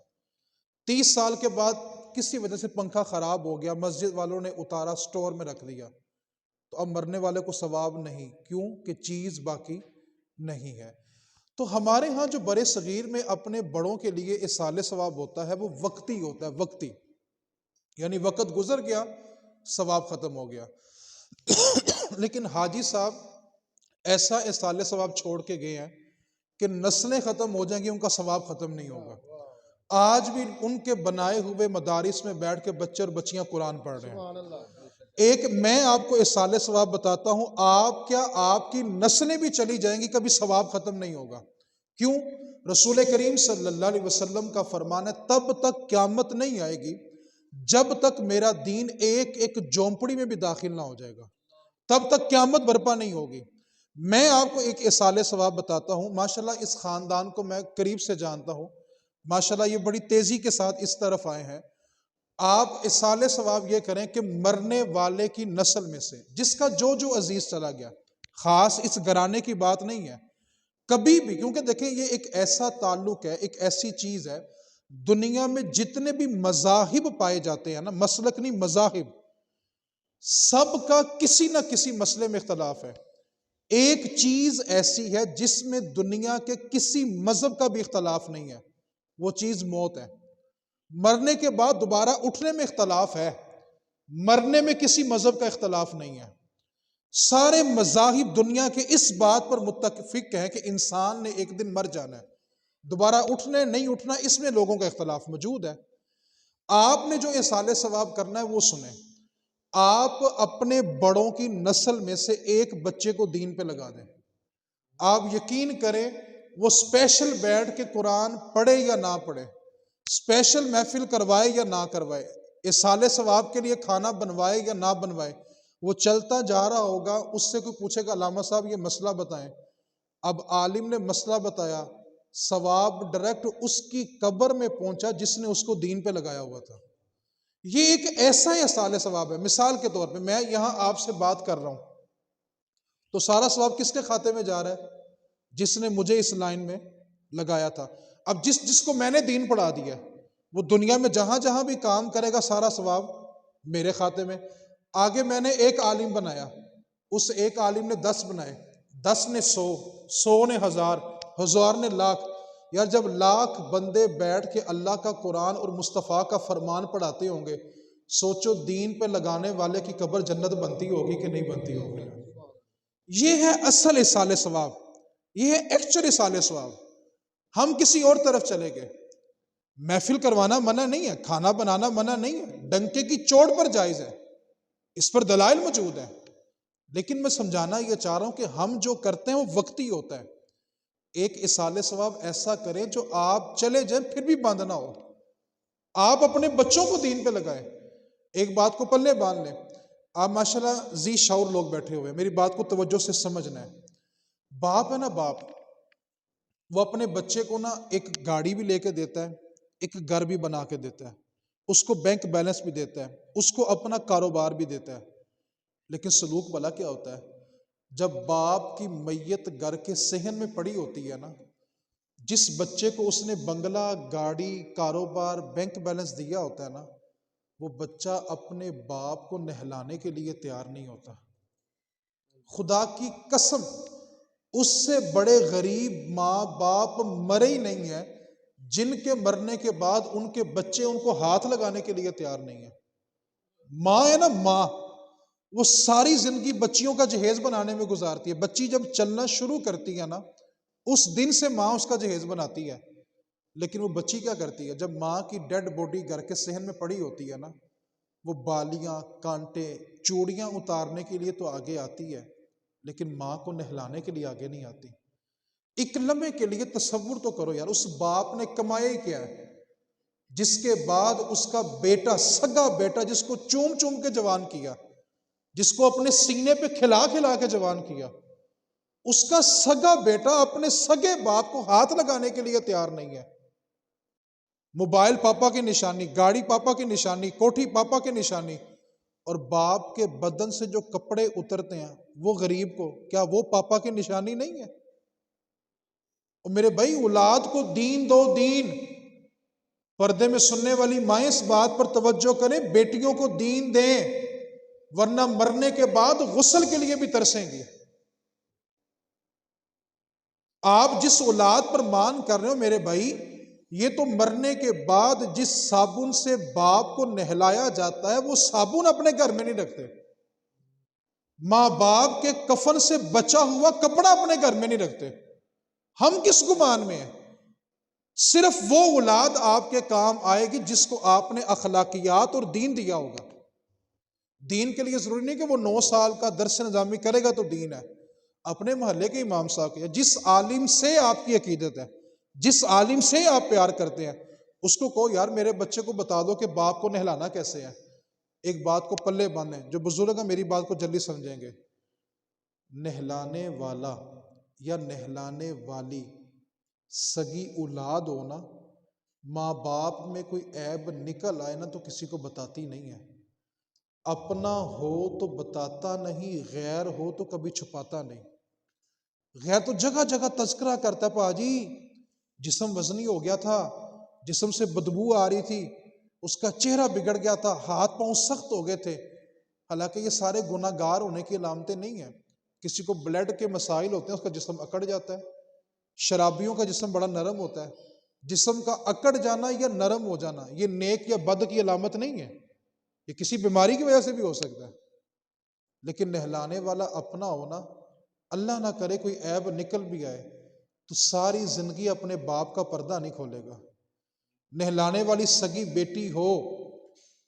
30 سال کے بعد کسی وجہ سے پنکھا خراب ہو گیا، مسجد والوں نے اتارا، سٹور میں رکھ دیا، تو اب مرنے والے کو ثواب نہیں۔ کیوں؟ کہ چیز باقی نہیں ہے۔ تو ہمارے ہاں جو برے صغیر میں اپنے بڑوں کے لیے اصال ثواب ہوتا ہے وہ وقتی ہوتا ہے، وقتی، یعنی وقت گزر گیا ثواب ختم ہو گیا۔ لیکن حاجی صاحب ایسا اصال ثواب چھوڑ کے گئے ہیں کہ نسلیں ختم ہو جائیں گی، ان کا ثواب ختم نہیں ہوگا۔ آج بھی ان کے بنائے ہوئے مدارس میں بیٹھ کے بچے اور بچیاں قرآن پڑھ رہے ہیں۔ سبحان اللہ۔ ایک میں آپ کو اصال ثواب بتاتا ہوں، آپ کی نسلیں بھی چلی جائیں گی، کبھی ثواب ختم نہیں ہوگا۔ کیوں؟ رسول کریم صلی اللہ علیہ وسلم کا فرمان ہے تب تک قیامت نہیں آئے گی جب تک میرا دین ایک ایک جھونپڑی میں بھی داخل نہ ہو جائے گا، تب تک قیامت برپا نہیں ہوگی۔ میں آپ کو ایک اصال ثواب بتاتا ہوں، ماشاءاللہ اس خاندان کو میں قریب سے جانتا ہوں، ماشاءاللہ یہ بڑی تیزی کے ساتھ اس طرف آئے ہیں۔ آپ اصال ثواب یہ کریں کہ مرنے والے کی نسل میں سے جس کا جو عزیز چلا گیا، خاص اس گھرانے کی بات نہیں ہے، کبھی بھی، کیونکہ دیکھیں یہ ایک ایسا تعلق ہے، ایک ایسی چیز ہے، دنیا میں جتنے بھی مذاہب پائے جاتے ہیں نا، مسلک نہیں مذاہب، سب کا کسی نہ کسی مسئلے میں اختلاف ہے۔ ایک چیز ایسی ہے جس میں دنیا کے کسی مذہب کا بھی اختلاف نہیں ہے، وہ چیز موت ہے۔ مرنے کے بعد دوبارہ اٹھنے میں اختلاف ہے، مرنے میں کسی مذہب کا اختلاف نہیں ہے۔ سارے مذاہب دنیا کے اس بات پر متفق ہیں کہ انسان نے ایک دن مر جانا ہے، دوبارہ اٹھنے نہیں اٹھنا اس میں لوگوں کا اختلاف موجود ہے۔ آپ نے جو اصال ثواب کرنا ہے وہ سنیں، آپ اپنے بڑوں کی نسل میں سے ایک بچے کو دین پہ لگا دیں، آپ یقین کریں وہ اسپیشل بیٹھ کے قرآن پڑھے یا نہ پڑھے، اسپیشل محفل کروائے یا نہ کروائے، اصال ثواب کے لیے کھانا بنوائے یا نہ بنوائے، وہ چلتا جا رہا ہوگا، اس سے کوئی پوچھے گا علامہ صاحب یہ مسئلہ بتائیں، اب عالم نے مسئلہ بتایا، ثواب ڈائریکٹ اس کی قبر میں پہنچا جس نے اس کو دین پہ لگایا ہوا تھا۔ یہ ایک ایسا اصال ثواب ہے۔ مثال کے طور پہ میں یہاں آپ سے بات کر رہا ہوں تو سارا ثواب کس کے کھاتے میں جا رہا ہے؟ جس نے مجھے اس لائن میں لگایا تھا۔ اب جس کو میں نے دین پڑھا دیا وہ دنیا میں جہاں جہاں بھی کام کرے گا سارا ثواب میرے کھاتے میں۔ آگے میں نے ایک عالم بنایا، اس ایک عالم نے 10 بنائے، 10 نے 100، 100 نے 1000، 1000 نے لاکھ۔ یار جب لاکھ بندے بیٹھ کے اللہ کا قرآن اور مصطفیٰ کا فرمان پڑھاتے ہوں گے، سوچو دین پہ لگانے والے کی قبر جنت بنتی ہوگی کہ نہیں بنتی ہوگی؟ یہ ہے اصل اصال ثواب، یہ ہے ایکچوئل اصال ثواب۔ ہم کسی اور طرف چلے گئے۔ محفل کروانا منع نہیں ہے، کھانا بنانا منع نہیں ہے، ڈنکے کی چوٹ پر جائز ہے، اس پر دلائل موجود ہیں، لیکن میں سمجھانا یہ چاہ رہا ہوں کہ ہم جو کرتے ہیں وہ وقتی ہوتا ہے۔ ایک اصال ثواب ایسا کریں جو آپ چلے جائیں پھر بھی بند نہ ہو، آپ اپنے بچوں کو دین پہ لگائیں۔ ایک بات کو پلے باندھ لیں، آپ ماشاءاللہ ذی شعور لوگ بیٹھے ہوئے ہیں، میری بات کو توجہ سے سمجھنا ہے۔ باپ ہے نا، باپ وہ اپنے بچے کو نا ایک گاڑی بھی لے کے دیتا ہے، ایک گھر بھی بنا کے دیتا ہے، اس کو بینک بیلنس بھی دیتا ہے، اس کو اپنا کاروبار بھی دیتا ہے، لیکن سلوک بھلا کیا ہوتا ہے؟ جب باپ کی میت گھر کے صحن میں پڑی ہوتی ہے نا، جس بچے کو اس نے بنگلہ، گاڑی، کاروبار، بینک بیلنس دیا ہوتا ہے نا، وہ بچہ اپنے باپ کو نہلانے کے لیے تیار نہیں ہوتا۔ خدا کی قسم اس سے بڑے غریب ماں باپ مرے ہی نہیں ہیں جن کے مرنے کے بعد ان کے بچے ان کو ہاتھ لگانے کے لیے تیار نہیں ہیں۔ ماں ہے نا، ماں وہ ساری زندگی بچیوں کا جہیز بنانے میں گزارتی ہے۔ بچی جب چلنا شروع کرتی ہے نا، اس دن سے ماں اس کا جہیز بناتی ہے، لیکن وہ بچی کیا کرتی ہے؟ جب ماں کی ڈیڈ باڈی گھر کے صحن میں پڑی ہوتی ہے نا، وہ بالیاں، کانٹے، چوڑیاں اتارنے کے لیے تو آگے آتی ہے، لیکن ماں کو نہلانے کے لیے آگے نہیں آتی۔ ایک لمحے کے لیے تصور تو کرو یار، اس باپ نے کمایا ہی کیا ہے جس کے بعد اس کا بیٹا، سگا بیٹا جس کو چوم چوم کے جوان کیا، جس کو اپنے سینے پہ کھلا کھلا کے جوان کیا، اس کا سگا بیٹا اپنے سگے باپ کو ہاتھ لگانے کے لیے تیار نہیں ہے۔ موبائل پاپا کی نشانی، گاڑی پاپا کی نشانی، کوٹھی پاپا کی نشانی، اور باپ کے بدن سے جو کپڑے اترتے ہیں وہ غریب کو، کیا وہ پاپا کی نشانی نہیں ہے؟ اور میرے بھائی اولاد کو دین دو، دین۔ پردے میں سننے والی مائیں اس بات پر توجہ کریں، بیٹیوں کو دین دیں، ورنہ مرنے کے بعد غسل کے لیے بھی ترسیں گی۔ آپ جس اولاد پر مان کر رہے ہو میرے بھائی، یہ تو مرنے کے بعد جس صابن سے باپ کو نہلایا جاتا ہے وہ صابن اپنے گھر میں نہیں رکھتے، ماں باپ کے کفن سے بچا ہوا کپڑا اپنے گھر میں نہیں رکھتے۔ ہم کس گمان میں ہیں؟ صرف وہ اولاد آپ کے کام آئے گی جس کو آپ نے اخلاقیات اور دین دیا ہوگا۔ دین کے لیے ضروری نہیں کہ وہ 9 سال کا درس نظامی کرے گا تو دین ہے، اپنے محلے کے امام صاحب کے، جس عالم سے آپ کی عقیدت ہے، جس عالم سے آپ پیار کرتے ہیں، اس کو کہو یار میرے بچے کو بتا دو کہ باپ کو نہلانا کیسے ہے۔ ایک بات کو پلے باندھیں، جو بزرگ ہیں میری بات کو جلدی سمجھیں گے، نہلانے والا یا نہلانے والی سگی اولاد ہو نا، ماں باپ میں کوئی عیب نکل آئے نا تو کسی کو بتاتی نہیں ہے، اپنا ہو تو بتاتا نہیں، غیر ہو تو کبھی چھپاتا نہیں۔ غیر تو جگہ جگہ تذکرہ کرتا ہے، پاجی جسم وزنی ہو گیا تھا، جسم سے بدبو آ رہی تھی، اس کا چہرہ بگڑ گیا تھا، ہاتھ پاؤں سخت ہو گئے تھے۔ حالانکہ یہ سارے گناہ گار ہونے کی علامتیں نہیں ہیں۔ کسی کو بلڈ کے مسائل ہوتے ہیں، اس کا جسم اکڑ جاتا ہے۔ شرابیوں کا جسم بڑا نرم ہوتا ہے۔ جسم کا اکڑ جانا یا نرم ہو جانا یہ نیک یا بد کی علامت نہیں ہے، یہ کسی بیماری کی وجہ سے بھی ہو سکتا ہے۔ لیکن نہلانے والا اپنا ہونا، اللہ نہ کرے کوئی عیب نکل بھی آئے تو ساری زندگی اپنے باپ کا پردہ نہیں کھولے گا۔ نہلانے والی سگی بیٹی ہو،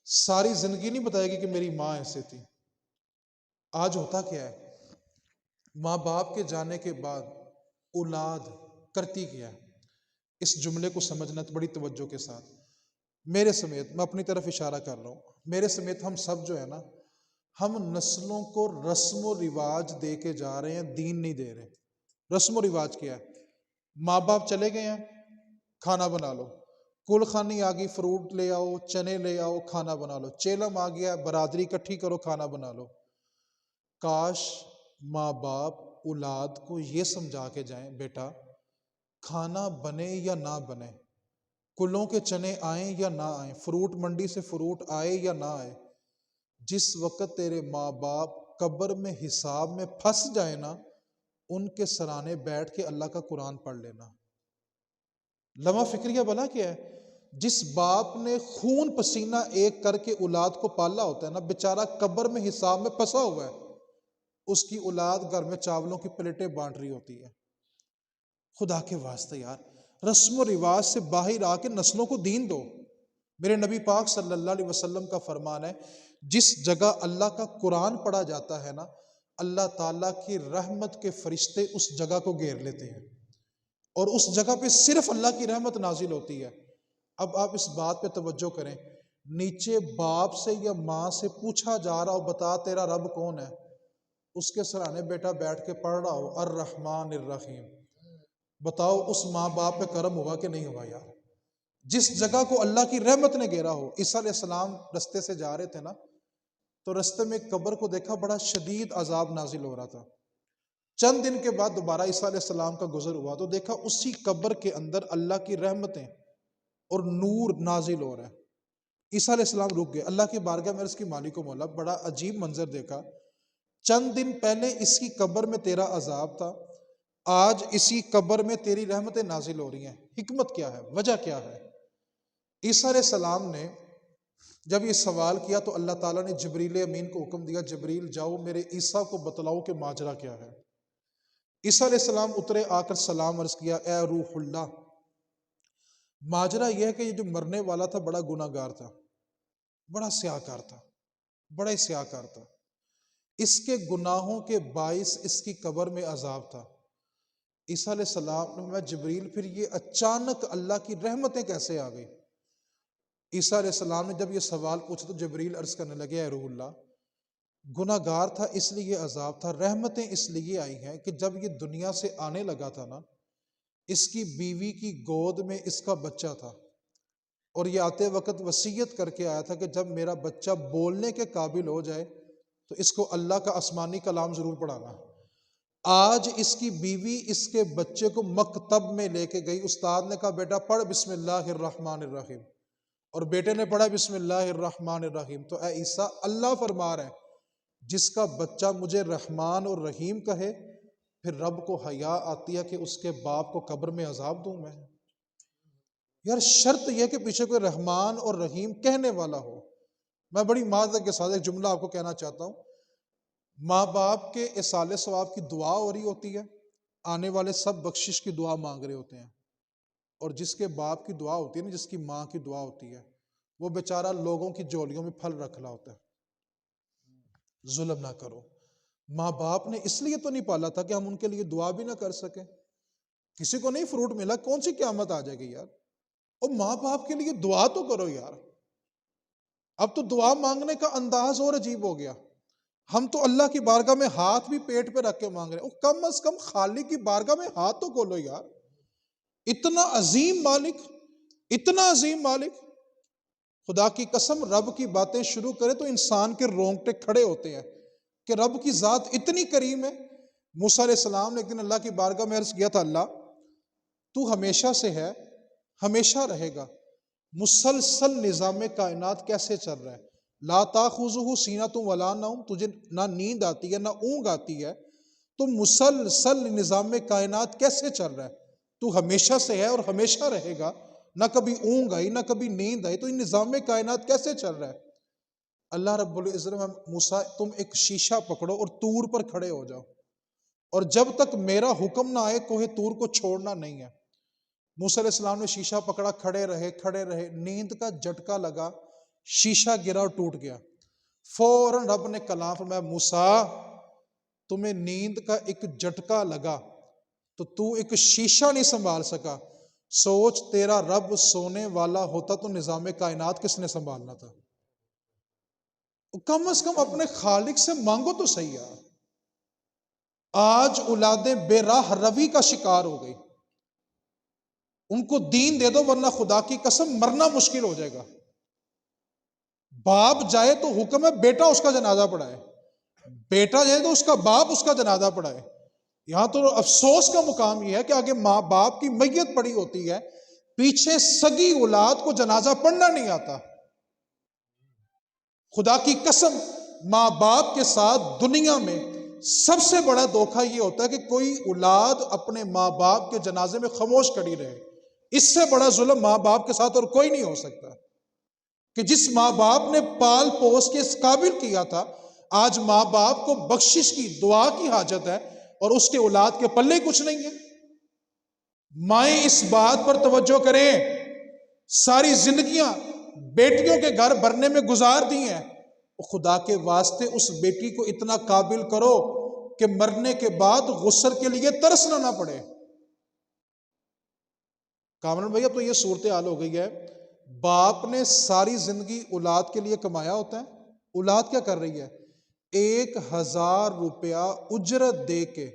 ساری زندگی نہیں بتائے گی کہ میری ماں ایسے تھی۔ آج ہوتا کیا ہے، ماں باپ کے جانے کے بعد اولاد کرتی کیا ہے؟ اس جملے کو سمجھنا بڑی توجہ کے ساتھ، میرے سمیت، میں اپنی طرف اشارہ کر رہا ہوں، میرے سمیت ہم سب جو ہے نا، ہم نسلوں کو رسم و رواج دے کے جا رہے ہیں، دین نہیں دے رہے۔ رسم و رواج کیا ہے؟ ماں باپ چلے گئے ہیں، کھانا بنا لو، کل خانی آ گئی، فروٹ لے آؤ، چنے لے آؤ، کھانا بنا لو، چیلم آ گیا، برادری اکٹھی کرو، کھانا بنا لو۔ کاش ماں باپ اولاد کو یہ سمجھا کے جائیں، بیٹا کھانا بنے یا نہ بنے، کلوں کے چنے آئیں یا نہ آئیں، فروٹ منڈی سے فروٹ آئے یا نہ آئے، جس وقت تیرے ماں باپ قبر میں حساب میں پھنس جائے نا، ان کے سرانے بیٹھ کے اللہ کا قرآن پڑھ لینا۔ لمحہ فکریہ بلا کیا ہے؟ جس باپ نے خون پسینہ ایک کر کے اولاد کو پالا ہوتا ہے نا، بیچارہ قبر میں حساب میں پھنسا ہوا ہے، اس کی اولاد گھر میں چاولوں کی پلیٹیں بانٹ رہی ہوتی ہے۔ خدا کے واسطے یار، رسم و رواج سے باہر آ کے نسلوں کو دین دو۔ میرے نبی پاک صلی اللہ علیہ وسلم کا فرمان ہے، جس جگہ اللہ کا قرآن پڑھا جاتا ہے نا، اللہ تعالیٰ کی رحمت کے فرشتے اس جگہ کو گھیر لیتے ہیں، اور اس جگہ پہ صرف اللہ کی رحمت نازل ہوتی ہے۔ اب آپ اس بات پہ توجہ کریں، نیچے باپ سے یا ماں سے پوچھا جا رہا ہو بتا تیرا رب کون ہے، اس کے سرانے بیٹا بیٹھ کے پڑھ رہا ہو الرحمن الرحیم، بتاؤ اس ماں باپ پہ کرم ہوا کہ نہیں ہوا یار؟ جس جگہ کو اللہ کی رحمت نے گھیرا ہو۔ عیسیٰ علیہ السلام رستے سے جا رہے تھے نا، تو رستے میں ایک قبر کو دیکھا، بڑا شدید عذاب نازل ہو رہا تھا۔ چند دن کے بعد دوبارہ عیسیٰ علیہ السلام کا گزر ہوا تو دیکھا اسی قبر کے اندر اللہ کی رحمتیں اور نور نازل ہو رہا ہے۔ عیسیٰ علیہ السلام رک گئے، اللہ کی بارگاہ میں عرض کی مالک و مولا، بڑا عجیب منظر دیکھا، چند دن پہلے اس کی قبر میں تیرا عذاب تھا، آج اسی قبر میں تیری رحمتیں نازل ہو رہی ہیں، حکمت کیا ہے، وجہ کیا ہے؟ عیسیٰ علیہ السلام نے جب یہ سوال کیا تو اللہ تعالیٰ نے جبریل امین کو حکم دیا، جبریل جاؤ میرے عیسیٰ کو بتلاؤ کہ ماجرا کیا ہے۔ عیسیٰ علیہ السلام اترے، آ کر سلام عرض کیا، اے روح اللہ، ماجرا یہ ہے کہ یہ جو مرنے والا تھا بڑا گناہ گار تھا، بڑا سیاہکار تھا، بڑا ہی سیاہکار تھا، اس کے گناہوں کے باعث اس کی قبر میں عذاب تھا۔ عیسیٰ علیہ السلام نے، میں جبریل پھر یہ اچانک اللہ کی رحمتیں کیسے آ گئی؟ عیسیٰ علیہ السلام نے جب یہ سوال پوچھا تو جبریل عرض کرنے لگے، اے روح اللہ، گناہ گار تھا اس لیے یہ عذاب تھا، رحمتیں اس لیے آئی ہیں کہ جب یہ دنیا سے آنے لگا تھا نا، اس کی بیوی کی گود میں اس کا بچہ تھا، اور یہ آتے وقت وصیت کر کے آیا تھا کہ جب میرا بچہ بولنے کے قابل ہو جائے تو اس کو اللہ کا آسمانی کلام ضرور پڑھانا۔ آج اس کی بیوی اس کے بچے کو مکتب میں لے کے گئی، استاد نے کہا بیٹا پڑھ بسم اللہ الرحمن الرحیم، اور بیٹے نے پڑھا بسم اللہ الرحمن الرحیم۔ تو اے عیسیٰ، اللہ فرما رہا ہے جس کا بچہ مجھے رحمان اور رحیم کہے پھر رب کو حیا آتی ہے کہ اس کے باپ کو قبر میں عذاب دوں میں؟ یار شرط یہ کہ پیچھے کوئی رحمان اور رحیم کہنے والا ہو۔ میں بڑی معذرت کے ساتھ ایک جملہ آپ کو کہنا چاہتا ہوں، ماں باپ کے اصالِ ثواب کی دعا ہو رہی ہوتی ہے، آنے والے سب بخشش کی دعا مانگ رہے ہوتے ہیں، اور جس کے باپ کی دعا ہوتی ہے نا، جس کی ماں کی دعا ہوتی ہے، وہ بیچارہ لوگوں کی جولیوں میں پھل رکھ رہا ہوتا ہے۔ ظلم نہ کرو۔ ماں باپ نے اس لیے تو نہیں پالا تھا کہ ہم ان کے لیے دعا بھی نہ کر سکیں۔ کسی کو نہیں فروٹ ملا، کون سی قیامت آ جائے گی یار؟ اور ماں باپ کے لیے دعا تو کرو یار۔ اب تو دعا مانگنے کا انداز اور عجیب ہو گیا۔ ہم تو اللہ کی بارگاہ میں ہاتھ بھی پیٹ پہ رکھ کے مانگ رہے ہیں، کم از کم خالق کی بارگاہ میں ہاتھ تو کھولو یار۔ اتنا عظیم مالک، اتنا عظیم مالک، خدا کی قسم رب کی باتیں شروع کرے تو انسان کے رونگٹے کھڑے ہوتے ہیں کہ رب کی ذات اتنی کریم ہے۔ موسیٰ علیہ السلام نے ایک دن اللہ کی بارگاہ میں عرض کیا تھا، اللہ تو ہمیشہ سے ہے، ہمیشہ رہے گا، مسلسل نظام کائنات کیسے چل رہا ہے؟ لا تاخذہ سینۃ ولا نوم، تجھے نہ نیند آتی ہے نہ اونگ آتی ہے، تو مسلسل نظام کائنات کیسے چل رہا ہے؟ تو ہمیشہ سے ہے اور ہمیشہ رہے گا، نہ کبھی اونگ آئی نہ کبھی نیند آئی، تو یہ نظام کائنات کیسے چل رہا ہے؟ اللہ رب العزت نے موسیٰ تم ایک شیشہ پکڑو اور طور پر کھڑے ہو جاؤ، اور جب تک میرا حکم نہ آئے کوہ طور کو چھوڑنا نہیں ہے۔ موسیٰ علیہ السلام نے شیشہ پکڑا، کھڑے رہے، نیند کا جھٹکا لگا، شیشہ گرا اور ٹوٹ گیا۔ فوراً رب نے کلام فرمایا، موسیٰ تمہیں نیند کا ایک جھٹکا لگا تو تو ایک شیشہ نہیں سنبھال سکا، سوچ تیرا رب سونے والا ہوتا تو نظام کائنات کس نے سنبھالنا تھا؟ کم از کم اپنے خالق سے مانگو تو صحیح یار۔ آج اولادیں بے راہ روی کا شکار ہو گئی، ان کو دین دے دو ورنہ خدا کی قسم مرنا مشکل ہو جائے گا۔ باپ جائے تو حکم ہے بیٹا اس کا جنازہ پڑھائے، بیٹا جائے تو اس کا باپ اس کا جنازہ پڑھائے۔ یہاں تو افسوس کا مقام یہ ہے کہ آگے ماں باپ کی میت پڑی ہوتی ہے، پیچھے سگی اولاد کو جنازہ پڑھنا نہیں آتا۔ خدا کی قسم ماں باپ کے ساتھ دنیا میں سب سے بڑا دھوکہ یہ ہوتا ہے کہ کوئی اولاد اپنے ماں باپ کے جنازے میں خاموش کھڑی رہے۔ اس سے بڑا ظلم ماں باپ کے ساتھ اور کوئی نہیں ہو سکتا، کہ جس ماں باپ نے پال پوس کے اس قابل کیا تھا، آج ماں باپ کو بخشش کی دعا کی حاجت ہے اور اس کے اولاد کے پلے کچھ نہیں ہے۔ مائیں اس بات پر توجہ کریں، ساری زندگیاں بیٹیوں کے گھر بھرنے میں گزار دی ہیں، خدا کے واسطے اس بیٹی کو اتنا قابل کرو کہ مرنے کے بعد غسل کے لیے ترسنا نہ پڑے۔ کامران بھیا تو یہ صورتحال ہو گئی ہے، باپ نے ساری زندگی اولاد کے لیے کمایا ہوتا ہے، اولاد کیا کر رہی ہے؟ 1000 روپیہ اجرت دے کے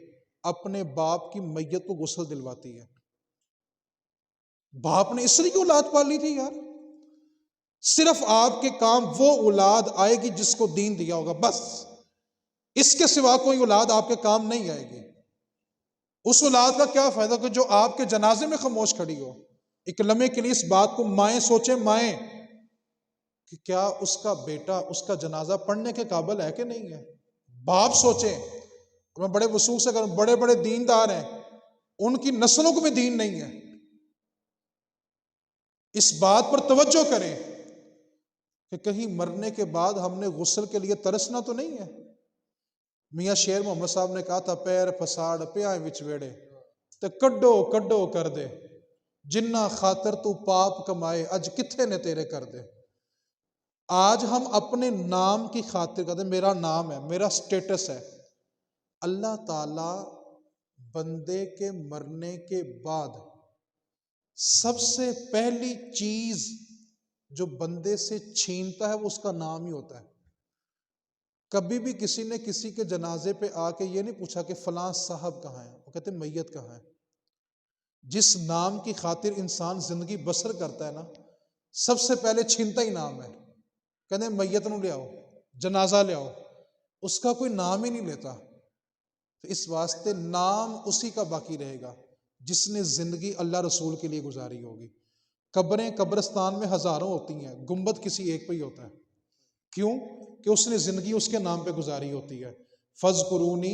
اپنے باپ کی میت کو غسل دلواتی ہے۔ باپ نے اس لیے اولاد پالی تھی یار، صرف آپ کے کام وہ اولاد آئے گی جس کو دین دیا ہوگا، بس اس کے سوا کوئی اولاد آپ کے کام نہیں آئے گی۔ اس اولاد کا کیا فائدہ کہ جو آپ کے جنازے میں خاموش کھڑی ہو؟ ایک لمحے کے لیے اس بات کو مائیں سوچیں، مائیں، کہ کیا اس کا بیٹا اس کا جنازہ پڑھنے کے قابل ہے کہ نہیں ہے؟ باپ سوچیں، میں بڑے وسوخ سے کروں، بڑے بڑے دیندار ہیں، ان کی نسلوں کو بھی دین نہیں ہے۔ اس بات پر توجہ کریں کہ کہیں مرنے کے بعد ہم نے غسل کے لیے ترسنا تو نہیں ہے۔ میاں شیر محمد صاحب نے کہا تھا، پیر پساڑ پیائیں وچ ویڑے تے کڈو کڈو کر دے، جنہ خاطر تو پاپ کمائے اج کتھے نے تیرے کر دے۔ آج ہم اپنے نام کی خاطر کہتے ہیں میرا نام ہے، میرا سٹیٹس ہے۔ اللہ تعالی بندے کے مرنے کے بعد سب سے پہلی چیز جو بندے سے چھینتا ہے وہ اس کا نام ہی ہوتا ہے۔ کبھی بھی کسی نے کسی کے جنازے پہ آ کے یہ نہیں پوچھا کہ فلاں صاحب کہاں ہیں، وہ کہتے ہیں میت کہاں ہے۔ جس نام کی خاطر انسان زندگی بسر کرتا ہے نا، سب سے پہلے چھینتا ہی نام ہے۔ کہتے ہیں میت نو لے آؤ، جنازہ لے آؤ، اس کا کوئی نام ہی نہیں لیتا۔ تو اس واسطے نام اسی کا باقی رہے گا جس نے زندگی اللہ رسول کے لیے گزاری ہوگی۔ قبریں قبرستان میں ہزاروں ہوتی ہیں، گنبد کسی ایک پہ ہی ہوتا ہے۔ کیوں؟ کہ اس نے زندگی اس کے نام پہ گزاری ہوتی ہے۔ فَاذْكُرُونِی